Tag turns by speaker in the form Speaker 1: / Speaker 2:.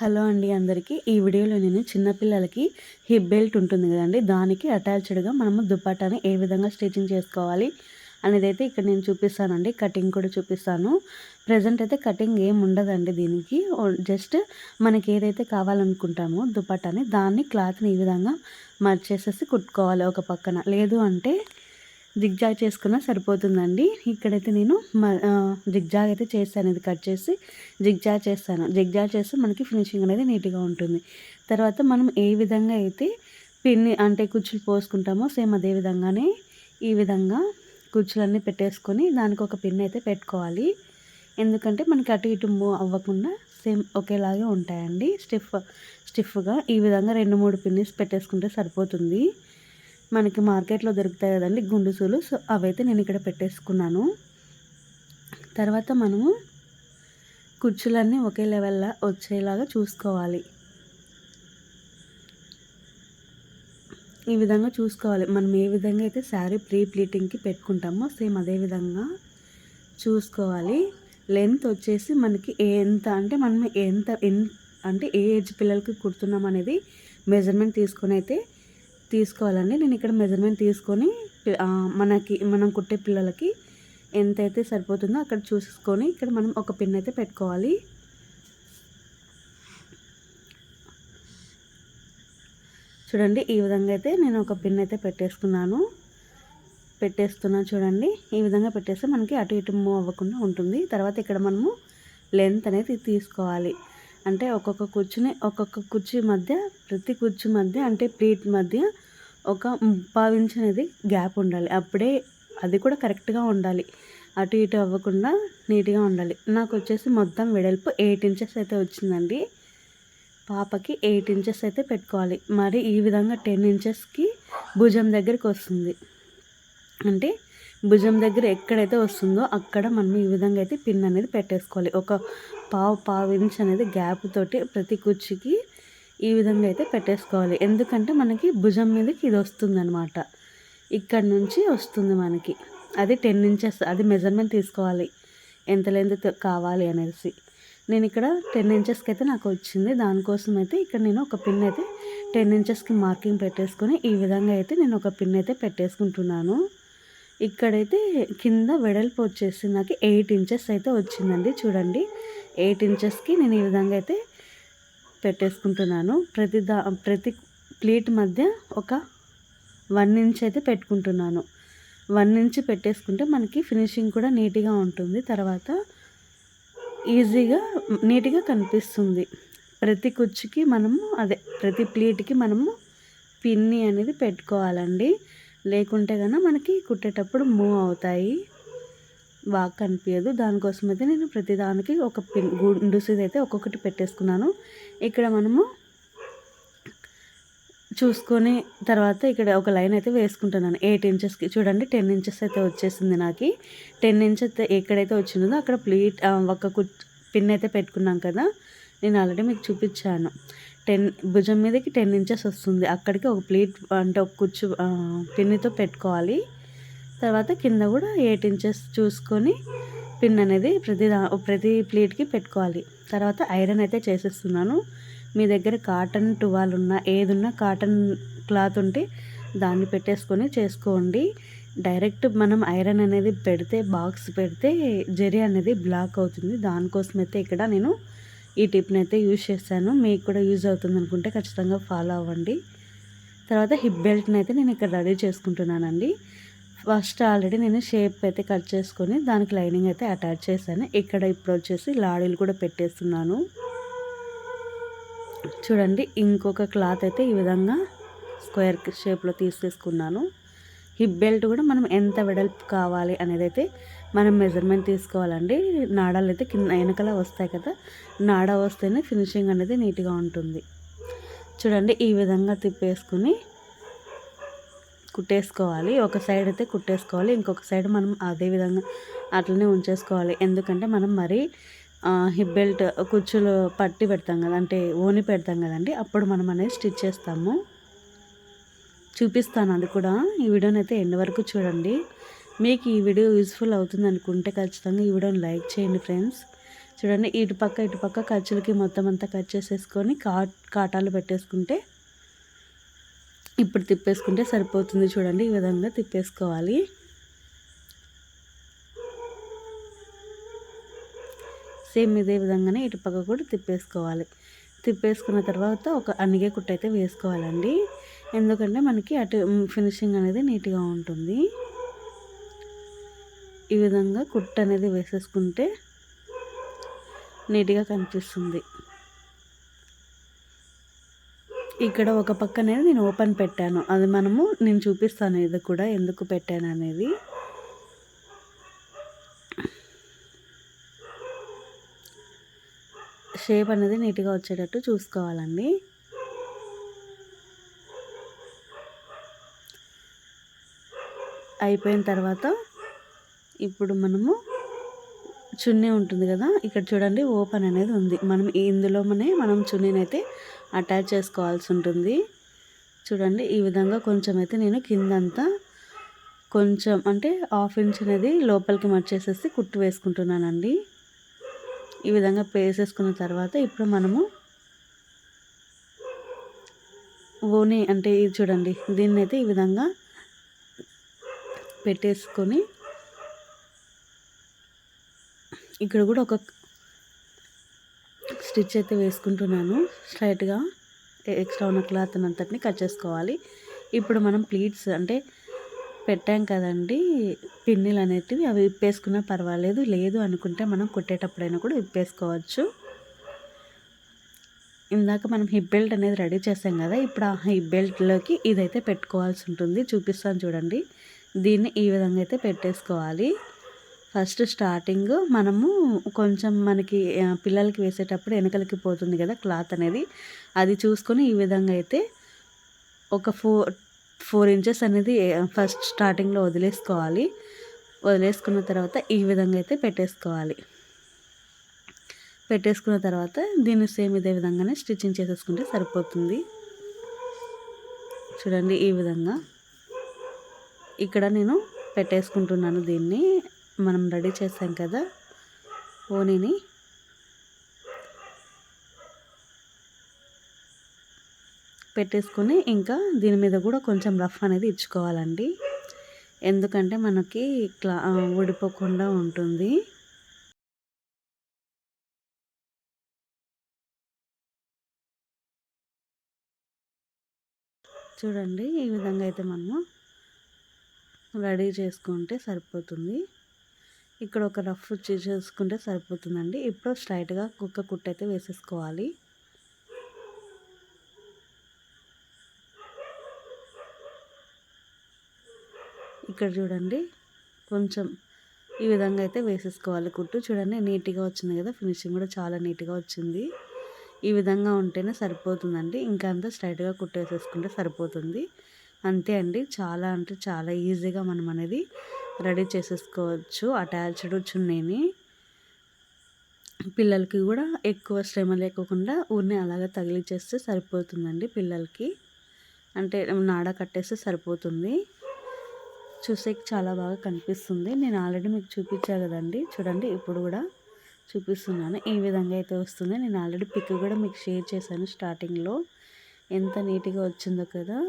Speaker 1: Hello అండి అందరికీ. ఈ వీడియోలో నేను చిన్నపిల్లలకి హిప్ బెల్ట్ ఉంటుంది కదండి, దానికి అటాచ్డ్గా మనము దుపట్టాని ఏ విధంగా స్టిచ్చింగ్ చేసుకోవాలి అనేదైతే ఇక్కడ నేను చూపిస్తానండి. కటింగ్ కూడా చూపిస్తాను. ప్రజెంట్ అయితే కటింగ్ ఏం ఉండదండి దీనికి. జస్ట్ మనకి ఏదైతే కావాలనుకుంటామో దుపట్టాని దాన్ని క్లాత్ని ఈ విధంగా మర్చేసేసి కుట్టుకోవాలి ఒక పక్కన. లేదు అంటే జిగ్జాగ్ చేసుకున్నా సరిపోతుందండి. ఇక్కడైతే నేను జిగ్జాగ్ అయితే చేస్తాను. ఇది కట్ చేసి జిగ్జాగ్ చేస్తాను. జిగ్జాగ్ చేస్తే మనకి ఫినిషింగ్ అనేది నీట్గా ఉంటుంది. తర్వాత మనం ఏ విధంగా అయితే పిన్ని అంటే కుచ్చులు పోసుకుంటామో సేమ్ అదే విధంగానే ఈ విధంగా కుచ్చులన్నీ పెట్టేసుకొని దానికి ఒక పిన్ అయితే పెట్టుకోవాలి. ఎందుకంటే మనకి అటు ఇటు మూవ్ అవ్వకుండా సేమ్ ఒకేలాగే ఉంటాయండి. స్టిఫ్గా ఈ విధంగా 2-3 పిన్నిస్ పెట్టేసుకుంటే సరిపోతుంది. మనకి మార్కెట్లో దొరుకుతాయి కదండి గుండుసులు. సో అవైతే నేను ఇక్కడ పెట్టేసుకున్నాను. తర్వాత మనము కుచ్చులన్నీ ఒకే లెవెల్లో వచ్చేలాగా చూసుకోవాలి. ఈ విధంగా చూసుకోవాలి. మనం ఏ విధంగా అయితే శారీ ప్రీ ప్లీటింగ్కి పెట్టుకుంటామో సేమ్ అదే విధంగా చూసుకోవాలి. లెంత్ వచ్చేసి మనకి ఎంత అంటే మనం అంటే ఏ ఏజ్ పిల్లలకి కుడుతున్నాం అనేది మెజర్మెంట్ తీసుకొని అయితే తీసుకోవాలండి. నేను ఇక్కడ మెజర్మెంట్ తీసుకొని మనం కుట్టే పిల్లలకి ఎంతైతే సరిపోతుందో అక్కడ చూసుకొని ఇక్కడ మనం ఒక పిన్ అయితే పెట్టుకోవాలి. చూడండి ఈ విధంగా అయితే నేను ఒక పిన్ అయితే పెట్టేస్తున్నాను. చూడండి ఈ విధంగా పెట్టేస్తే మనకి అటు ఇటు మూవ్ అవ్వకుండా ఉంటుంది. తర్వాత ఇక్కడ మనము లెంత్ అనేది తీసుకోవాలి. అంటే ఒక్కొక్క కుర్చీ మధ్య ప్రతి కుర్చీ మధ్య అంటే ప్లీట్ మధ్య ఒక 1/4 ఇంచ్ అనేది గ్యాప్ ఉండాలి. అప్పుడే అది కూడా కరెక్ట్గా ఉండాలి. అటు ఇటు అవ్వకుండా నీట్గా ఉండాలి. నాకు వచ్చేసి మొత్తం వెడల్పు 8 ఇంచెస్ అయితే వచ్చిందండి. పాపకి 8 ఇంచెస్ అయితే పెట్టుకోవాలి. మరి ఈ విధంగా 10 ఇంచెస్కి భుజం దగ్గరికి వస్తుంది. అంటే భుజం దగ్గర ఎక్కడైతే వస్తుందో అక్కడ మనం ఈ విధంగా అయితే పిన్ అనేది పెట్టేసుకోవాలి. ఒక పావు ఇంచ్ అనేది గ్యాప్ తోటి ప్రతి కుర్చీకి ఈ విధంగా అయితే పెట్టేసుకోవాలి. ఎందుకంటే మనకి భుజం మీదకి ఇది వస్తుందన్నమాట. ఇక్కడ నుంచి వస్తుంది మనకి. అది 10 ఇంచెస్. అది మెజర్మెంట్ తీసుకోవాలి ఎంత లెంత్ కావాలి అనేసి. నేను ఇక్కడ 10 ఇంచెస్కి అయితే నాకు వచ్చింది. దానికోసం అయితే ఇక్కడ నేను ఒక పిన్ అయితే 10 ఇంచెస్కి మార్కింగ్ పెట్టేసుకొని ఈ విధంగా అయితే నేను ఒక పిన్ అయితే పెట్టేసుకుంటున్నాను. ఇక్కడైతే కింద వెడల్పు వచ్చేసి నాకు 8 ఇంచెస్ అయితే వచ్చిందండి. చూడండి 8 ఇంచెస్కి నేను ఈ విధంగా అయితే పెట్టేసుకుంటున్నాను. ప్రతి ప్లీట్ మధ్య ఒక 1 ఇంచ్ అయితే పెట్టుకుంటున్నాను. 1 ఇంచ్ పెట్టేసుకుంటే మనకి ఫినిషింగ్ కూడా నీట్గా ఉంటుంది. తర్వాత నీట్గా కనిపిస్తుంది. ప్రతి కుర్చీకి ప్రతి ప్లీట్కి మనము పిన్ని అనేది పెట్టుకోవాలండి. లేకుంటే కనుక మనకి కుట్టేటప్పుడు మూవ్ అవుతాయి, బాగా కనిపించదు. దానికోసం అయితే నేను ప్రతిదానికి ఒక పిన్ గుండుసిది అయితే ఒక్కొక్కటి పెట్టేసుకున్నాను. ఇక్కడ మనము చూసుకొని తర్వాత ఇక్కడ ఒక లైన్ అయితే వేసుకుంటున్నాను 8 ఇంచెస్కి. చూడండి 10 ఇంచెస్ అయితే వచ్చేసింది నాకు. 10 ఇంచెస్ ఎక్కడైతే వచ్చిందో అక్కడ ఒక పిన్ అయితే పెట్టుకున్నాం కదా, నేను ఆల్రెడీ మీకు చూపించాను. భుజం మీదకి 10 ఇంచెస్ వస్తుంది. అక్కడికి ఒక ప్లీట్ అంటే ఒక కుచ్చు పిన్నితో పెట్టుకోవాలి. తర్వాత కింద కూడా 8 ఇంచెస్ చూసుకొని పిన్ అనేది ప్రతి ప్లీట్కి పెట్టుకోవాలి. తర్వాత ఐరన్ అయితే చేసేస్తున్నాను. మీ దగ్గర కాటన్ టువాల్ ఉన్నా ఏదున్నా కాటన్ క్లాత్ ఉంటే దాన్ని పెట్టేసుకొని చేసుకోండి. డైరెక్ట్ మనం ఐరన్ అనేది బాక్స్ పెడితే జరీ అనేది బ్లాక్ అవుతుంది. దానికోసం అయితే ఇక్కడ నేను ఈ టిప్ని అయితే యూజ్ చేశాను. మీకు కూడా యూజ్ అవుతుంది అనుకుంటే ఖచ్చితంగా ఫాలో అవ్వండి. తర్వాత హిప్ బెల్ట్ని అయితే నేను ఇక్కడ రెడీ చేసుకుంటున్నానండి. ఫస్ట్ ఆల్రెడీ నేను షేప్ అయితే కట్ చేసుకొని దానికి లైనింగ్ అయితే అటాచ్ చేశాను. ఇక్కడ ఇప్పుడు వచ్చేసి లాడీలు కూడా పెట్టేస్తున్నాను. చూడండి ఇంకొక క్లాత్ అయితే ఈ విధంగా స్క్వేర్ షేప్లో తీసేసుకున్నాను. హిప్ బెల్ట్ కూడా మనం ఎంత వెడల్పు కావాలి అనేది అయితే మనం మెజర్మెంట్ తీసుకోవాలండి. నాడాలు అయితే వెనకాల వస్తాయి కదా, నాడ వస్తేనే ఫినిషింగ్ అనేది నీట్గా ఉంటుంది. చూడండి ఈ విధంగా తిప్పేసుకుని కుట్టేసుకోవాలి. ఒక సైడ్ అయితే కుట్టేసుకోవాలి, ఇంకొక సైడ్ మనం అదే విధంగా అట్లనే ఉంచేసుకోవాలి. ఎందుకంటే మనం మరీ హిప్ బెల్ట్ కుచ్చులు పట్టి పెడతాం కదా, అంటే ఓని పెడతాం కదండి, అప్పుడు మనం అనేది స్టిచ్ చేస్తాము. చూపిస్తాను అది కూడా. ఈ వీడియోని అయితే ఎండ్ వరకు చూడండి. మీకు ఈ వీడియో యూస్ఫుల్ అవుతుంది అనుకుంటే ఖచ్చితంగా ఈ వీడియోని లైక్ చేయండి ఫ్రెండ్స్. చూడండి ఇటుపక్క ఖర్చులకి మొత్తం అంతా కట్ చేసేసుకొని కాటాలు పెట్టేసుకుంటే ఇప్పుడు తిప్పేసుకుంటే సరిపోతుంది. చూడండి ఈ విధంగా తిప్పేసుకోవాలి. సేమ్ ఇదే విధంగానే ఇటుపక్క కూడా తిప్పేసుకోవాలి. తిప్పేసుకున్న తర్వాత ఒక అనిగే కుట్టు అయితే వేసుకోవాలండి. ఎందుకంటే మనకి అటు ఫినిషింగ్ అనేది నీట్గా ఉంటుంది. ఈ విధంగా కుట్టు అనేది వేసేసుకుంటే నీట్గా కనిపిస్తుంది. ఇక్కడ ఒక పక్క అనేది నేను ఓపెన్ పెట్టాను, అది నేను చూపిస్తాను ఇది కూడా ఎందుకు పెట్టాను అనేది. షేప్ అనేది నీట్గా వచ్చేటట్టు చూసుకోవాలండి. అయిపోయిన తర్వాత ఇప్పుడు మనము చున్నీ ఉంటుంది కదా, ఇక్కడ చూడండి ఓపెన్ అనేది ఉంది. ఇందులోనే మనం చున్నీని అయితే అటాచ్ చేసుకోవాల్సి ఉంటుంది. చూడండి ఈ విధంగా కొంచెం అయితే నేను కిందంతా కొంచెం అంటే 1/2 ఇంచ్ అనేది లోపలికి మర్చేసేసి కుట్టు వేసుకుంటున్నానండి. ఈ విధంగా వేసేసుకున్న తర్వాత ఇప్పుడు మనము ఓని అంటే ఇది చూడండి, దీన్ని అయితే ఈ విధంగా పెట్టేసుకొని ఇక్కడ కూడా ఒక స్టిచ్ అయితే వేసుకుంటున్నాను. స్ట్రైట్గా ఎక్స్ట్రా ఉన్న క్లాత్ అంతటిని కట్ చేసుకోవాలి. ఇప్పుడు మనం ప్లీట్స్ అంటే పెట్టాం కదండి పిన్నులు అనేటివి, అవి విప్పేసుకున్నా పర్వాలేదు, లేదు అనుకుంటే మనం కుట్టేటప్పుడైనా కూడా విప్పేసుకోవచ్చు. ఇందాక మనం హిప్ బెల్ట్ అనేది రెడీ చేసాం కదా, ఇప్పుడు ఆ హిప్ బెల్ట్లోకి ఇదైతే పెట్టుకోవాల్సి ఉంటుంది. చూపిస్తాను చూడండి. దీన్ని ఈ విధంగా అయితే పెట్టేసుకోవాలి. ఫస్ట్ స్టార్టింగ్ మనము కొంచెం మనకి పిల్లలకి వేసేటప్పుడు వెనకలకి పోతుంది కదా క్లాత్ అనేది, అది చూసుకొని ఈ విధంగా అయితే ఒక 4 ఇంచెస్ అనేది ఫస్ట్ స్టార్టింగ్లో వదిలేసుకోవాలి. వదిలేసుకున్న తర్వాత ఈ విధంగా అయితే పెట్టేసుకోవాలి. పెట్టేసుకున్న తర్వాత దీన్ని సేమ్ ఇదే విధంగానే స్టిచ్చింగ్ చేసేసుకుంటే సరిపోతుంది. చూడండి ఈ విధంగా ఇక్కడ నేను పెట్టేసుకుంటున్నాను. దీన్ని మనం రెడీ చేసాం కదా ఓనీని, పెట్టేసుకొని ఇంకా దీని మీద కూడా కొంచెం రఫ్ అనేది ఇచ్చుకోవాలండి. ఎందుకంటే మనకి ఊడిపోకుండా ఉంటుంది. చూడండి ఈ విధంగా అయితే మనము రెడీ చేసుకుంటే సరిపోతుంది. ఇక్కడ ఒక రఫ్ చేసుకుంటే సరిపోతుందండి. ఇప్పుడు స్ట్రైట్గా కుక్క కుట్టు అయితే వేసేసుకోవాలి. ఇక్కడ చూడండి కొంచెం ఈ విధంగా అయితే వేసేసుకోవాలి కుట్టు. చూడండి నీట్గా వచ్చింది కదా, ఫినిషింగ్ కూడా చాలా నీట్గా వచ్చింది. ఈ విధంగా ఉంటేనే సరిపోతుందండి. ఇంకా అంతా స్ట్రైట్గా కుట్టు వేసేసుకుంటే సరిపోతుంది. అంతే అండి. చాలా అంటే చాలా ఈజీగా మనం అనేది రెడీ చేసేసుకోవచ్చు అటాచ్డ్ చున్నీని. పిల్లలకి కూడా ఎక్కువ శ్రమ లేకుండా ఊరిని అలాగే తగిలించేస్తే సరిపోతుందండి. పిల్లలకి అంటే నాడ కట్టేస్తే సరిపోతుంది. చూసేకి చాలా బాగా కనిపిస్తుంది. నేను ఆల్రెడీ మీకు చూపించా కదండి. చూడండి ఇప్పుడు కూడా చూపిస్తున్నాను. ఈ విధంగా అయితే వస్తుంది. నేను ఆల్రెడీ పిక్ కూడా మీకు షేర్ చేశాను స్టార్టింగ్లో. ఎంత నీట్గా వచ్చిందో కదా.